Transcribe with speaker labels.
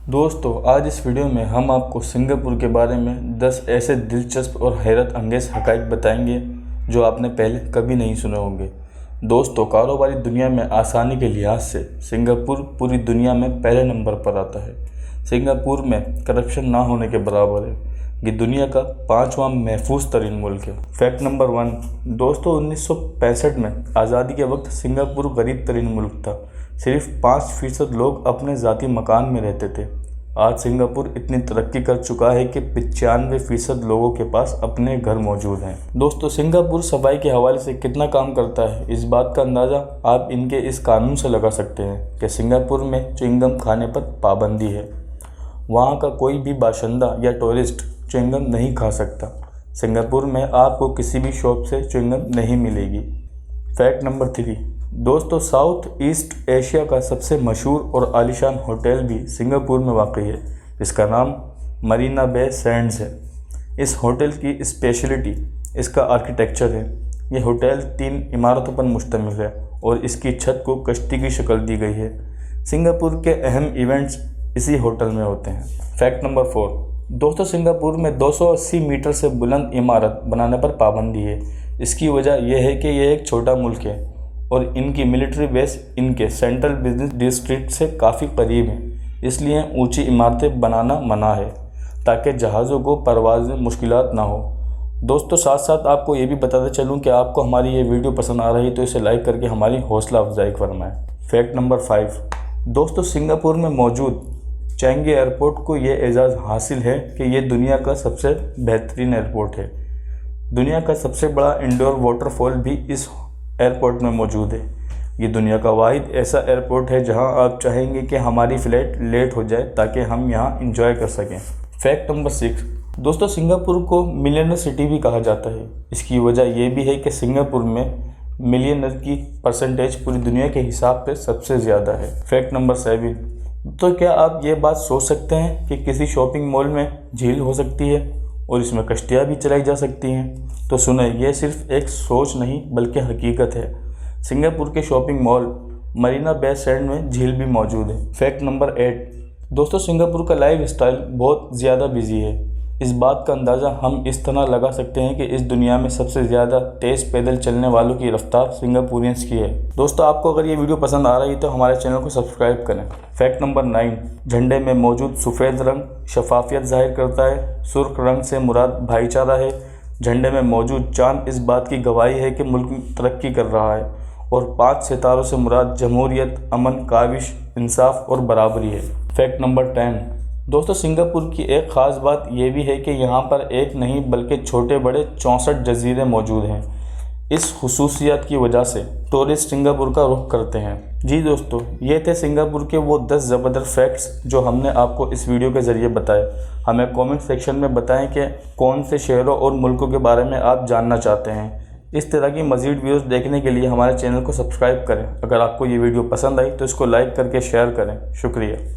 Speaker 1: दोस्तों, आज इस वीडियो में हम आपको सिंगापुर के बारे में 10 ऐसे दिलचस्प और हैरत अंगेज़ हक़ाइक़ बताएंगे जो आपने पहले कभी नहीं सुने होंगे। दोस्तों, कारोबारी दुनिया में आसानी के लिहाज से सिंगापुर पूरी दुनिया में पहले नंबर पर आता है। सिंगापुर में करप्शन ना होने के बराबर है। ये दुनिया का 5वां महफूज तरीन मुल्क है। Fact number 1। दोस्तों, 1965 में आज़ादी के वक्त सिंगापुर गरीब तरीन मुल्क था। सिर्फ 5% लोग अपने ज़ाती मकान में रहते थे। आज सिंगापुर इतनी तरक्की कर चुका है कि 95% लोगों के पास अपने घर मौजूद हैं। दोस्तों, सिंगापुर सफाई के हवाले से कितना काम करता है, इस बात का अंदाज़ा आप इनके इस कानून से लगा सकते हैं कि सिंगापुर में च्युइंगम खाने पर पाबंदी है। वहाँ का कोई भी बाशिंदा या टूरिस्ट च्युइंगम नहीं खा सकता। सिंगापुर में आपको किसी भी शॉप से च्युइंगम नहीं मिलेगी। Fact number 3। दोस्तों, साउथ ईस्ट एशिया का सबसे मशहूर और आलीशान होटल भी सिंगापुर में वाक़ई है, जिसका नाम मरीना बे सैंड्स है। इस होटल की स्पेशलिटी इसका आर्किटेक्चर है। ये होटल 3 इमारतों पर मुश्तमिल है और इसकी छत को कश्ती की शक्ल दी गई है। सिंगापुर के अहम इवेंट्स इसी होटल में होते हैं। Fact number 4। दोस्तों, सिंगापुर में 280 मीटर से बुलंद इमारत बनाने पर पाबंदी है। इसकी वजह यह है कि यह एक छोटा मुल्क है और इनकी मिलिट्री बेस इनके सेंट्रल बिजनेस डिस्ट्रिक्ट से काफ़ी करीब है। इसलिए ऊंची इमारतें बनाना मना है ताकि जहाज़ों को परवाज़ में मुश्किलात ना हो। दोस्तों, साथ साथ आपको ये भी बताते चलूँ कि आपको हमारी ये वीडियो पसंद आ रही है तो इसे लाइक करके हमारी हौसला अफजाई फरमाएं। Fact number 5। दोस्तों, सिंगापुर में मौजूद चैंगी एयरपोर्ट को ये एजाज़ हासिल है कि ये दुनिया का सबसे बेहतरीन एयरपोर्ट है। दुनिया का सबसे बड़ा इंडोर वाटरफॉल भी इस एयरपोर्ट में मौजूद है। ये दुनिया का वाहिद ऐसा एयरपोर्ट है जहां आप चाहेंगे कि हमारी फ़्लाइट लेट हो जाए ताकि हम यहां एंजॉय कर सकें। Fact number 6। दोस्तों, सिंगापुर को मिलियनर सिटी भी कहा जाता है। इसकी वजह यह भी है कि सिंगापुर में मिलियनर की परसेंटेज पूरी दुनिया के हिसाब से सबसे ज़्यादा है। Fact number 7। तो क्या आप ये बात सोच सकते हैं कि किसी शॉपिंग मॉल में झील हो सकती है और इसमें कश्तियाँ भी चलाई जा सकती हैं? तो सुने, ये सिर्फ एक सोच नहीं बल्कि हकीकत है। सिंगापुर के शॉपिंग मॉल मरीना बे सैंड में झील भी मौजूद है। Fact number 8। दोस्तों, सिंगापुर का लाइफ स्टाइल बहुत ज़्यादा बिजी है। इस बात का अंदाज़ा हम इस तरह लगा सकते हैं कि इस दुनिया में सबसे ज़्यादा तेज़ पैदल चलने वालों की रफ्तार सिंगापुरियंस की है। दोस्तों, आपको अगर ये वीडियो पसंद आ रही है तो हमारे चैनल को सब्सक्राइब करें। Fact number 9। झंडे में मौजूद सफ़ेद रंग शफाफियत जाहिर करता है। सुर्ख रंग से मुराद भाईचारा है। झंडे में मौजूद चांद इस बात की गवाही है कि मुल्क तरक्की कर रहा है और 5 सितारों से मुराद जमहूरियत, अमन, काविश, इंसाफ और बराबरी है। Fact number 10। दोस्तों, सिंगापुर की एक ख़ास बात यह भी है कि यहाँ पर एक नहीं बल्कि छोटे बड़े 64 जजीरे मौजूद हैं। इस खुसूसियत की वजह से टूरिस्ट सिंगापुर का रुख करते हैं। जी दोस्तों, ये थे सिंगापुर के वो 10 ज़बरदस्त फैक्ट्स जो हमने आपको इस वीडियो के ज़रिए बताए। हमें कमेंट सेक्शन में बताएं कि कौन से शहरों और मुल्कों के बारे में आप जानना चाहते हैं। इस तरह की मज़ीद वीडियोस देखने के लिए हमारे चैनल को सब्सक्राइब करें। अगर आपको ये वीडियो पसंद आई तो इसको लाइक करके शेयर करें। शुक्रिया।